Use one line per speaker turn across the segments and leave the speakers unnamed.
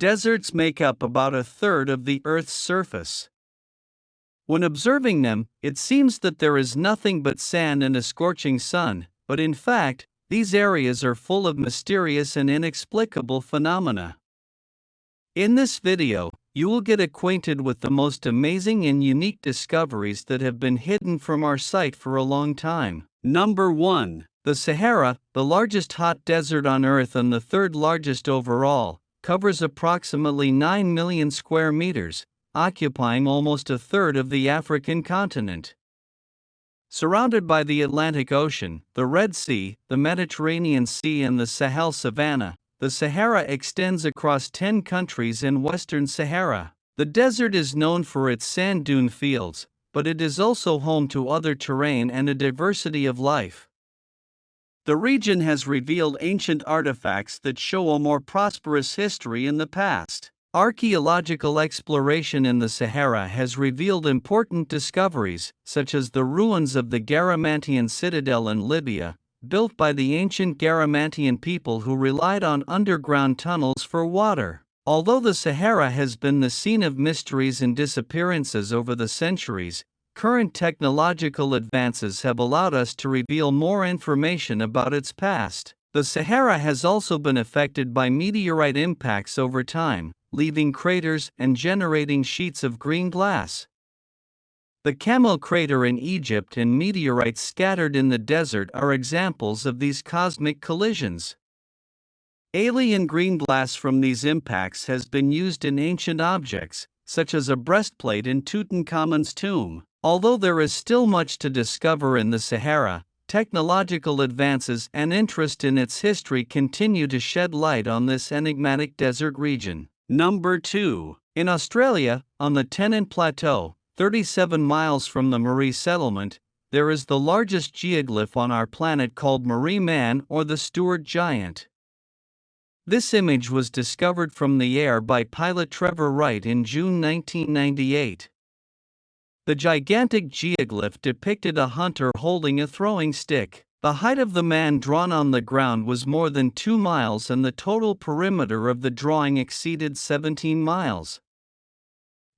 Deserts make up about a third of the Earth's surface. When observing them, it seems that there is nothing but sand and a scorching sun, but in fact, these areas are full of mysterious and inexplicable phenomena. In this video, you will get acquainted with the most amazing and unique discoveries that have been hidden from our sight for a long time. Number 1. The Sahara, the largest hot desert on Earth and the third largest overall, covers approximately 9 million square meters, occupying almost a third of the African continent. Surrounded by the Atlantic Ocean, the Red Sea, the Mediterranean Sea and the Sahel Savanna, the Sahara extends across 10 countries in Western Sahara. The desert is known for its sand dune fields, but it is also home to other terrain and a diversity of life. The region has revealed ancient artifacts that show a more prosperous history in the past. Archaeological exploration in the Sahara has revealed important discoveries, such as the ruins of the Garamantian citadel in Libya, built by the ancient Garamantian people who relied on underground tunnels for water. Although the Sahara has been the scene of mysteries and disappearances over the centuries, current technological advances have allowed us to reveal more information about its past. The Sahara has also been affected by meteorite impacts over time, leaving craters and generating sheets of green glass. The Camel crater in Egypt and meteorites scattered in the desert are examples of these cosmic collisions. Alien green glass from these impacts has been used in ancient objects, such as a breastplate in Tutankhamun's tomb. Although there is still much to discover in the Sahara, technological advances and interest in its history continue to shed light on this enigmatic desert region. Number 2. In Australia, on the Tennant Plateau, 37 miles from the Marie settlement, there is the largest geoglyph on our planet called Marie Man or the Stewart Giant. This image was discovered from the air by pilot Trevor Wright in June 1998. The gigantic geoglyph depicted a hunter holding a throwing stick. The height of the man drawn on the ground was more than 2 miles and the total perimeter of the drawing exceeded 17 miles.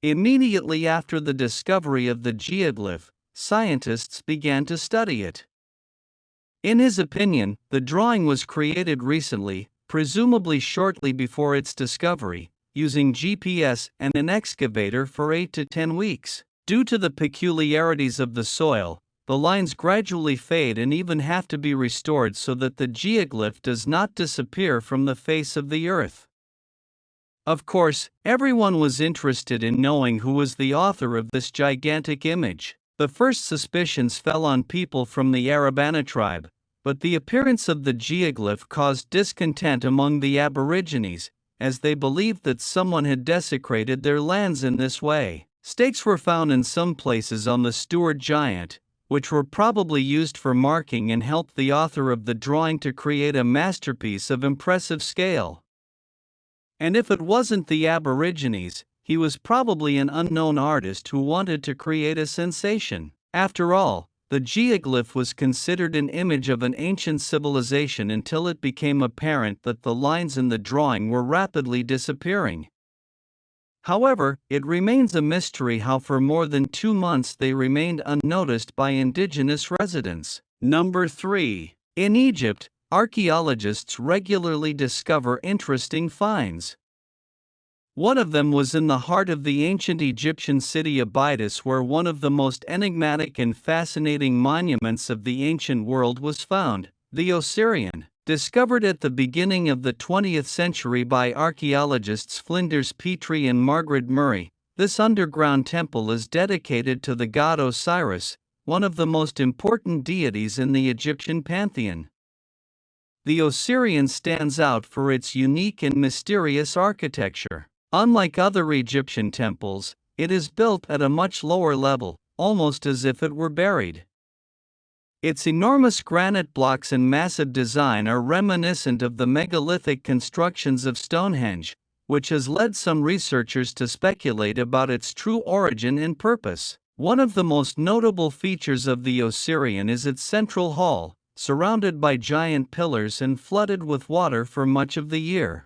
Immediately after the discovery of the geoglyph, scientists began to study it. In his opinion, the drawing was created recently, presumably shortly before its discovery, using GPS and an excavator for 8 to 10 weeks. Due to the peculiarities of the soil, the lines gradually fade and even have to be restored so that the geoglyph does not disappear from the face of the earth. Of course, everyone was interested in knowing who was the author of this gigantic image. The first suspicions fell on people from the Arabana tribe, but the appearance of the geoglyph caused discontent among the Aborigines, as they believed that someone had desecrated their lands in this way. Stakes were found in some places on the Stewart Giant, which were probably used for marking and helped the author of the drawing to create a masterpiece of impressive scale. And if it wasn't the Aborigines, he was probably an unknown artist who wanted to create a sensation. After all, the geoglyph was considered an image of an ancient civilization until it became apparent that the lines in the drawing were rapidly disappearing. However, it remains a mystery how for more than 2 months they remained unnoticed by indigenous residents. Number 3. In Egypt, archaeologists regularly discover interesting finds. One of them was in the heart of the ancient Egyptian city Abydos, where one of the most enigmatic and fascinating monuments of the ancient world was found, the Osirian. Discovered at the beginning of the 20th century by archaeologists Flinders Petrie and Margaret Murray, this underground temple is dedicated to the god Osiris, one of the most important deities in the Egyptian pantheon. The Osirian stands out for its unique and mysterious architecture. Unlike other Egyptian temples, it is built at a much lower level, almost as if it were buried. Its enormous granite blocks and massive design are reminiscent of the megalithic constructions of Stonehenge, which has led some researchers to speculate about its true origin and purpose. One of the most notable features of the Osirian is its central hall, surrounded by giant pillars and flooded with water for much of the year.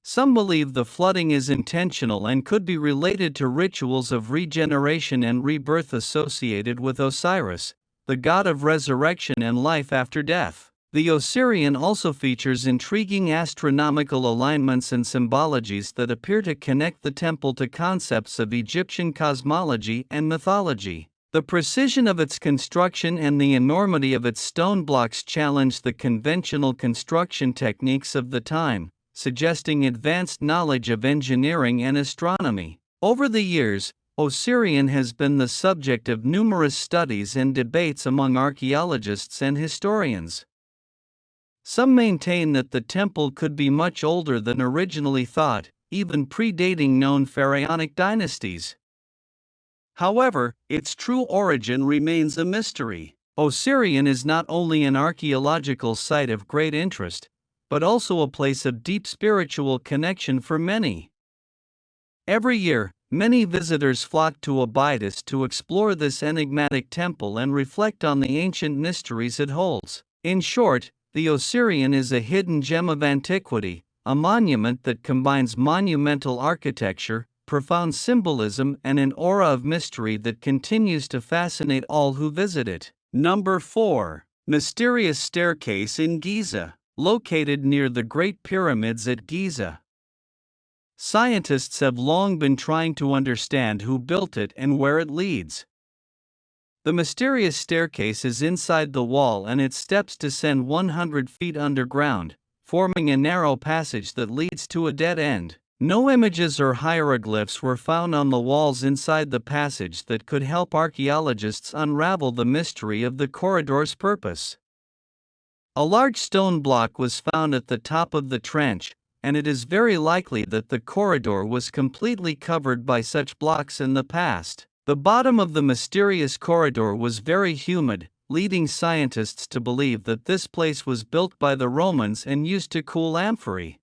Some believe the flooding is intentional and could be related to rituals of regeneration and rebirth associated with Osiris, the god of resurrection and life after death. The Osirian also features intriguing astronomical alignments and symbologies that appear to connect the temple to concepts of Egyptian cosmology and mythology. The precision of its construction and the enormity of its stone blocks challenge the conventional construction techniques of the time, suggesting advanced knowledge of engineering and astronomy. Over the years, Osirian has been the subject of numerous studies and debates among archaeologists and historians. Some maintain that the temple could be much older than originally thought, even predating known pharaonic dynasties. However, its true origin remains a mystery. Osirian is not only an archaeological site of great interest, but also a place of deep spiritual connection for many. Every year, many visitors flock to Abydos to explore this enigmatic temple and reflect on the ancient mysteries it holds. In short, the Osirian is a hidden gem of antiquity, a monument that combines monumental architecture, profound symbolism, and an aura of mystery that continues to fascinate all who visit it. Number 4. Mysterious Staircase in Giza. Located near the Great Pyramids at Giza. Scientists have long been trying to understand who built it and where it leads. The mysterious staircase is inside the wall and its steps descend 100 feet underground, forming a narrow passage that leads to a dead end. No images or hieroglyphs were found on the walls inside the passage that could help archaeologists unravel the mystery of the corridor's purpose. A large stone block was found at the top of the trench, and it is very likely that the corridor was completely covered by such blocks in the past. The bottom of the mysterious corridor was very humid, leading scientists to believe that this place was built by the Romans and used to cool amphorae.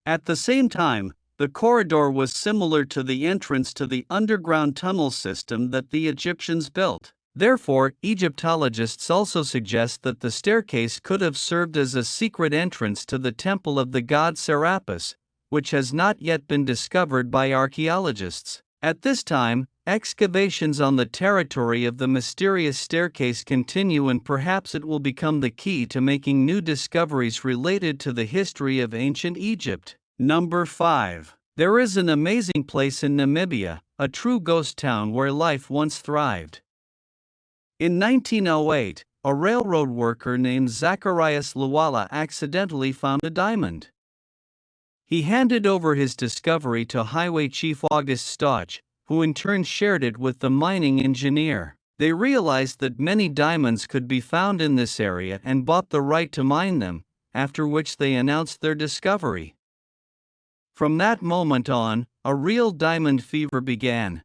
At the same time, the corridor was similar to the entrance to the underground tunnel system that the Egyptians built. Therefore, Egyptologists also suggest that the staircase could have served as a secret entrance to the temple of the god Serapis, which has not yet been discovered by archaeologists. At this time, excavations on the territory of the mysterious staircase continue, and perhaps it will become the key to making new discoveries related to the history of ancient Egypt. Number 5. There is an amazing place in Namibia, a true ghost town where life once thrived. In 1908, a railroad worker named Zacharias Luwala accidentally found a diamond. He handed over his discovery to Highway Chief August Stauch, who in turn shared it with the mining engineer. They realized that many diamonds could be found in this area and bought the right to mine them, after which they announced their discovery. From that moment on, a real diamond fever began.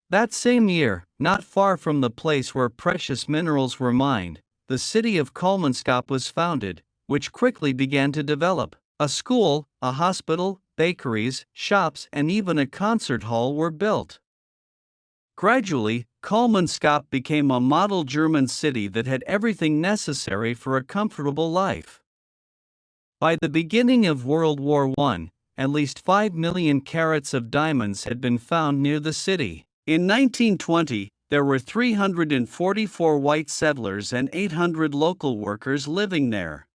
That same year, not far from the place where precious minerals were mined, the city of Ccop was founded, which quickly began to develop. A school, a hospital, bakeries, shops, and even a concert hall were built. Gradually, Ccop became a model German city that had everything necessary for a comfortable life. By the beginning of World War I, at least 5 million carats of diamonds had been found near the city. In 1920, there were 344 white settlers and 800 local workers living there.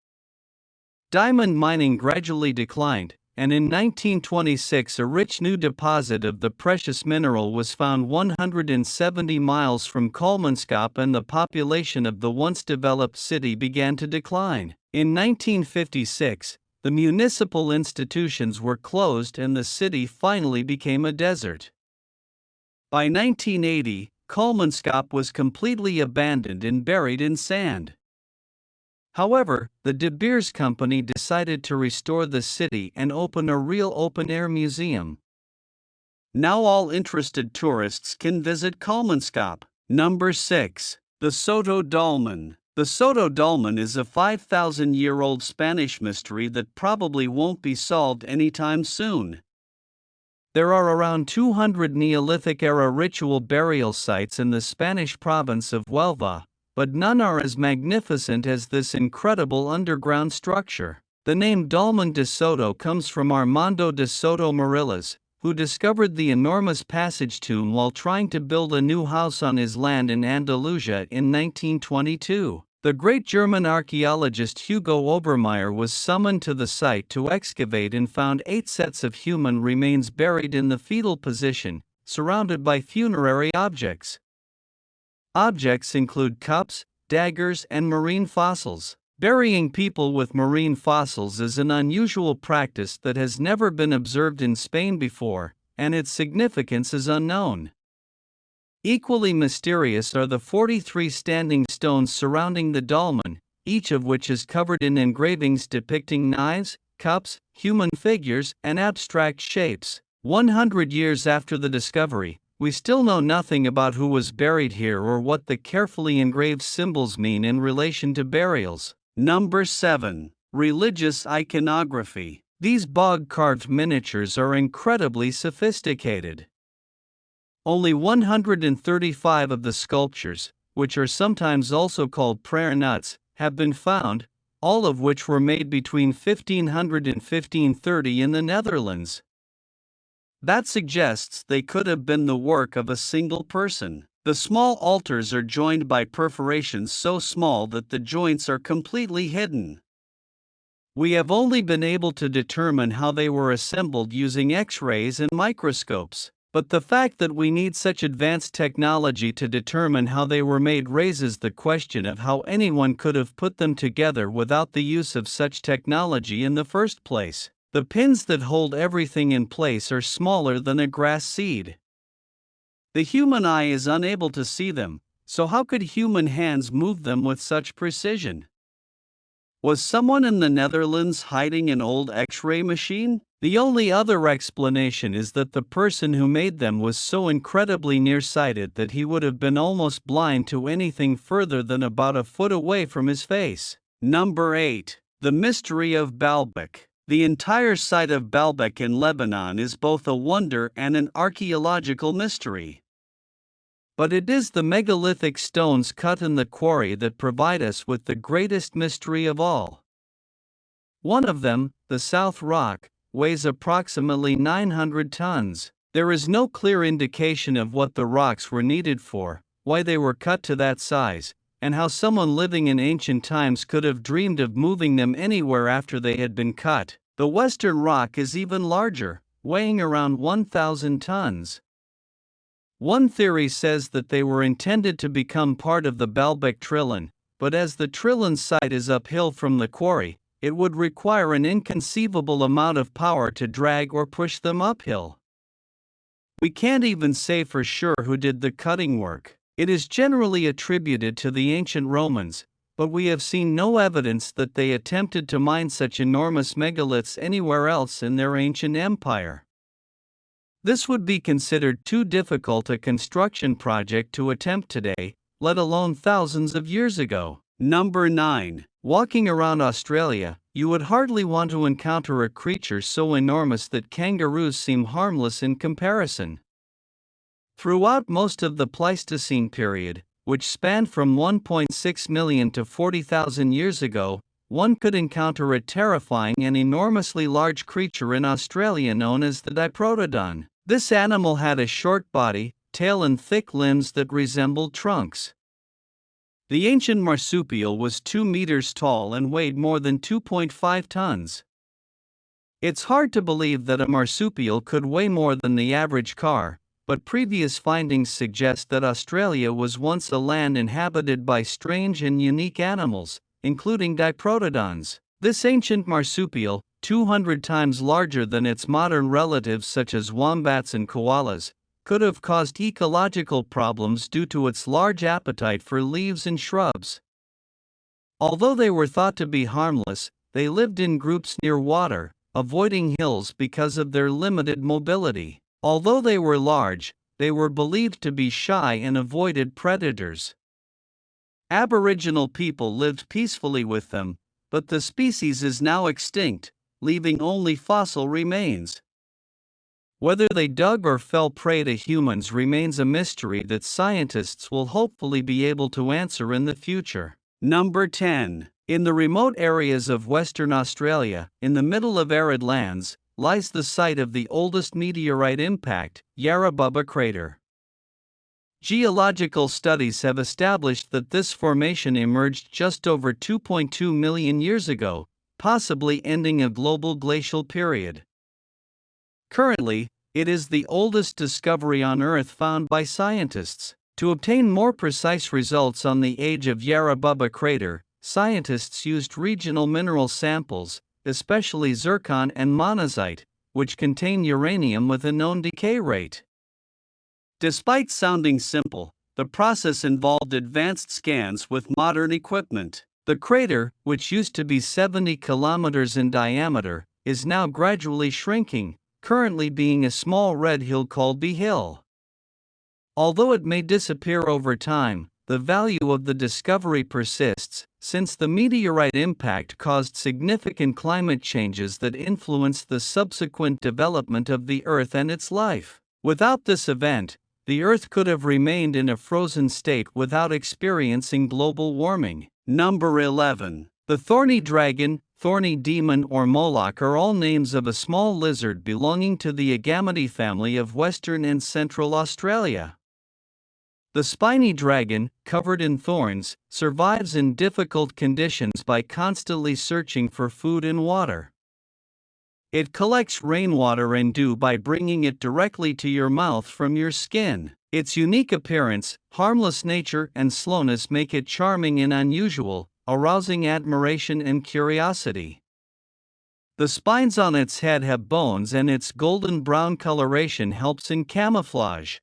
Diamond mining gradually declined, and in 1926 a rich new deposit of the precious mineral was found 170 miles from Ccop, and the population of the once developed city began to decline. In 1956, the municipal institutions were closed and the city finally became a desert. By 1980, Ccop was completely abandoned and buried in sand. However, the De Beers Company decided to restore the city and open a real open-air museum. Now all interested tourists can visit Ccop. Number 6. The Sto Dolman. The Sto Dolman is a 5,000-year-old Spanish mystery that probably won't be solved anytime soon. There are around 200 Neolithic-era ritual burial sites in the Spanish province of Huelva, but none are as magnificent as this incredible underground structure. The name Dolman de Soto comes from Armando de Soto Morillas, who discovered the enormous passage tomb while trying to build a new house on his land in Andalusia in 1922. The great German archaeologist Hugo Obermeier was summoned to the site to excavate and found 8 sets of human remains buried in the fetal position, surrounded by funerary objects. Objects include cups, daggers, and marine fossils. Burying people with marine fossils is an unusual practice that has never been observed in Spain before, and its significance is unknown. Equally mysterious are the 43 standing stones surrounding the dolmen, each of which is covered in engravings depicting knives, cups, human figures, and abstract shapes. 100 years after the discovery, we still know nothing about who was buried here or what the carefully engraved symbols mean in relation to burials. Number 7. Religious iconography. These bog-carved miniatures are incredibly sophisticated. Only 135 of the sculptures, which are sometimes also called prayer nuts, have been found, all of which were made between 1500 and 1530 in the Netherlands. That suggests they could have been the work of a single person. The small altars are joined by perforations so small that the joints are completely hidden. We have only been able to determine how they were assembled using X-rays and microscopes, but the fact that we need such advanced technology to determine how they were made raises the question of how anyone could have put them together without the use of such technology in the first place. The pins that hold everything in place are smaller than a grass seed. The human eye is unable to see them, so how could human hands move them with such precision? Was someone in the Netherlands hiding an old X-ray machine? The only other explanation is that the person who made them was so incredibly nearsighted that he would have been almost blind to anything further than about a foot away from his face. Number 8. The Mystery of Baalbek. The entire site of Baalbek in Lebanon is both a wonder and an archaeological mystery. But it is the megalithic stones cut in the quarry that provide us with the greatest mystery of all. One of them, the South Rock, weighs approximately 900 tons. There is no clear indication of what the rocks were needed for, why they were cut to that size, and how someone living in ancient times could have dreamed of moving them anywhere after they had been cut. The Western Rock is even larger, weighing around 1,000 tons. One theory says that they were intended to become part of the Baalbek Trilon, but as the Trilon site is uphill from the quarry, it would require an inconceivable amount of power to drag or push them uphill. We can't even say for sure who did the cutting work. It is generally attributed to the ancient Romans, but we have seen no evidence that they attempted to mine such enormous megaliths anywhere else in their ancient empire. This would be considered too difficult a construction project to attempt today, let alone thousands of years ago. Number 9. Walking around Australia, you would hardly want to encounter a creature so enormous that kangaroos seem harmless in comparison. Throughout most of the Pleistocene period, which spanned from 1.6 million to 40,000 years ago, one could encounter a terrifying and enormously large creature in Australia known as the Diprotodon. This animal had a short body, tail and thick limbs that resembled trunks. The ancient marsupial was 2 meters tall and weighed more than 2.5 tons. It's hard to believe that a marsupial could weigh more than the average car, but previous findings suggest that Australia was once a land inhabited by strange and unique animals, including Diprotodons. This ancient marsupial, 200 times larger than its modern relatives such as wombats and koalas, could have caused ecological problems due to its large appetite for leaves and shrubs. Although they were thought to be harmless, they lived in groups near water, avoiding hills because of their limited mobility. Although they were large, they were believed to be shy and avoided predators. Aboriginal people lived peacefully with them, but the species is now extinct, leaving only fossil remains. Whether they dug or fell prey to humans remains a mystery that scientists will hopefully be able to answer in the future. Number 10. In the remote areas of Western Australia, in the middle of arid lands, lies the site of the oldest meteorite impact, Yarra Bubba crater. Geological studies have established that this formation emerged just over 2.2 million years ago, possibly ending a global glacial period. Currently, it is the oldest discovery on Earth found by scientists. To obtain more precise results on the age of Yarra Bubba crater, scientists used regional mineral samples, especially zircon and monazite, which contain uranium with a known decay rate. Despite sounding simple, the process involved advanced scans with modern equipment. The crater, which used to be 70 kilometers in diameter, is now gradually shrinking, currently being a small red hill called B Hill. Although it may disappear over time, the value of the discovery persists, since the meteorite impact caused significant climate changes that influenced the subsequent development of the Earth and its life. Without this event, the Earth could have remained in a frozen state without experiencing global warming. Number 11. The thorny dragon, thorny demon or Moloch are all names of a small lizard belonging to the Agamity family of Western and Central Australia. The spiny dragon, covered in thorns, survives in difficult conditions by constantly searching for food and water. It collects rainwater and dew by bringing it directly to your mouth from your skin. Its unique appearance, harmless nature, and slowness make it charming and unusual, arousing admiration and curiosity. The spines on its head have bones, and its golden brown coloration helps in camouflage.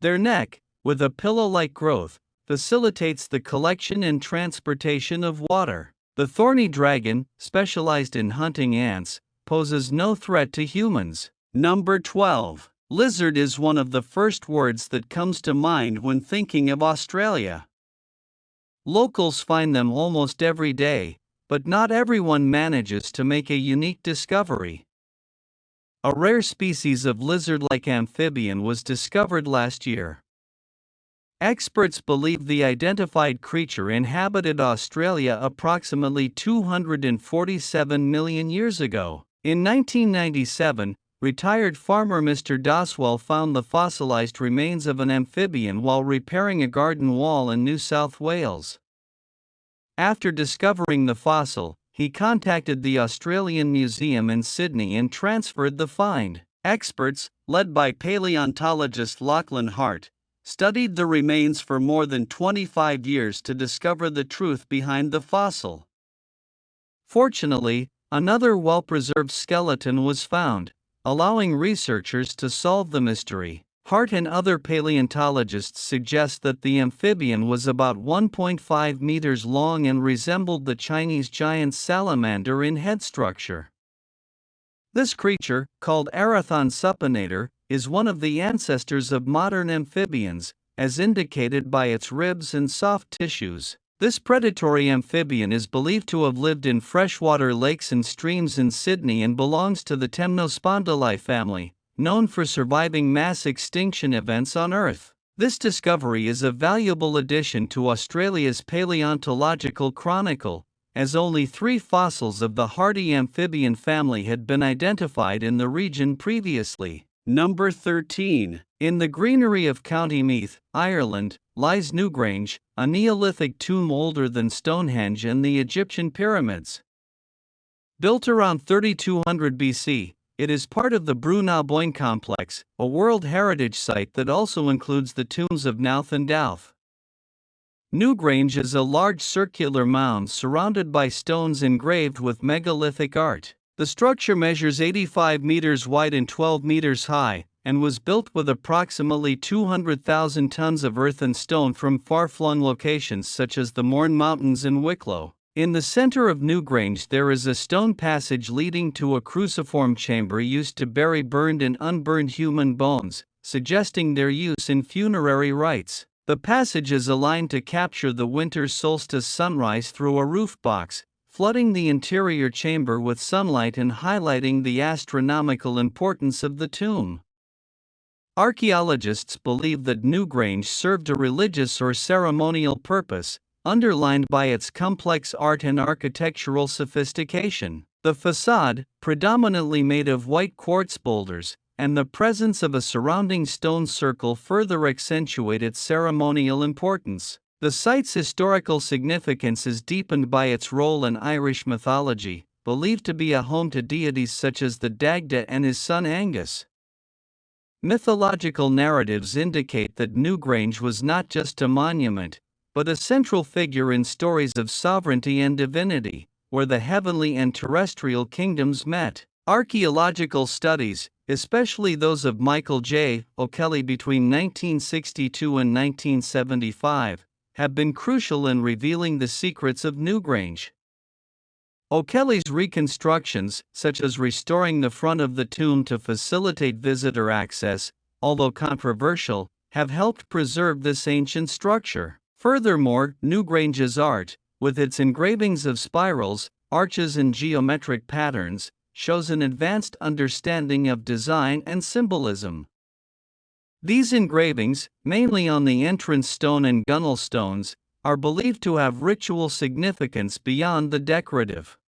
Their neck, with a pillow-like growth, facilitates the collection and transportation of water. The thorny dragon, specialized in hunting ants, poses no threat to humans. Number 12. Lizard is one of the first words that comes to mind when thinking of Australia. Locals find them almost every day, but not everyone manages to make a unique discovery. A rare species of lizard-like amphibian was discovered last year. Experts believe the identified creature inhabited Australia approximately 247 million years ago. In 1997, retired farmer Mr. Doswell found the fossilized remains of an amphibian while repairing a garden wall in New South Wales. After discovering the fossil, he contacted the Australian Museum in Sydney and transferred the find. Experts, led by paleontologist Lachlan Hart, studied the remains for more than 25 years to discover the truth behind the fossil. Fortunately, another well-preserved skeleton was found, allowing researchers to solve the mystery. Hart and other paleontologists suggest that the amphibian was about 1.5 meters long and resembled the Chinese giant salamander in head structure. This creature, called Arathon supinator, is one of the ancestors of modern amphibians, as indicated by its ribs and soft tissues. This predatory amphibian is believed to have lived in freshwater lakes and streams in Sydney and belongs to the Temnospondyli family, known for surviving mass extinction events on Earth. This discovery is a valuable addition to Australia's paleontological chronicle, as only 3 fossils of the hardy amphibian family had been identified in the region previously. Number 13. In the greenery of County Meath, Ireland, lies Newrange, a Neolithic tomb older than Stonehenge and the Egyptian pyramids. Built around 3200 BC, it is part of the Brú-na-Bóinne complex, a World Heritage Site that also includes the tombs of Knowth and Dowth. Newrange is a large circular mound surrounded by stones engraved with megalithic art. The structure measures 85 meters wide and 12 meters high, and was built with approximately 200,000 tons of earth and stone from far-flung locations such as the Mourne Mountains and Wicklow. In the center of Newrange there is a stone passage leading to a cruciform chamber used to bury burned and unburned human bones, suggesting their use in funerary rites. The passage is aligned to capture the winter solstice sunrise through a roof box, flooding the interior chamber with sunlight and highlighting the astronomical importance of the tomb. Archaeologists believe that Newrange served a religious or ceremonial purpose, underlined by its complex art and architectural sophistication. The facade, predominantly made of white quartz boulders, and the presence of a surrounding stone circle further accentuate its ceremonial importance. The site's historical significance is deepened by its role in Irish mythology, believed to be a home to deities such as the Dagda and his son Angus. Mythological narratives indicate that Newrange was not just a monument, but a central figure in stories of sovereignty and divinity, where the heavenly and terrestrial kingdoms met. Archaeological studies, especially those of Michael J. O'Kelly between 1962 and 1975, have been crucial in revealing the secrets of Newrange. O'Kelly's reconstructions, such as restoring the front of the tomb to facilitate visitor access, although controversial, have helped preserve this ancient structure. Furthermore, Newrange's art, with its engravings of spirals, arches and geometric patterns, shows an advanced understanding of design and symbolism. These engravings, mainly on the entrance stone and gunwale stones, are believed to have ritual significance beyond the decorative.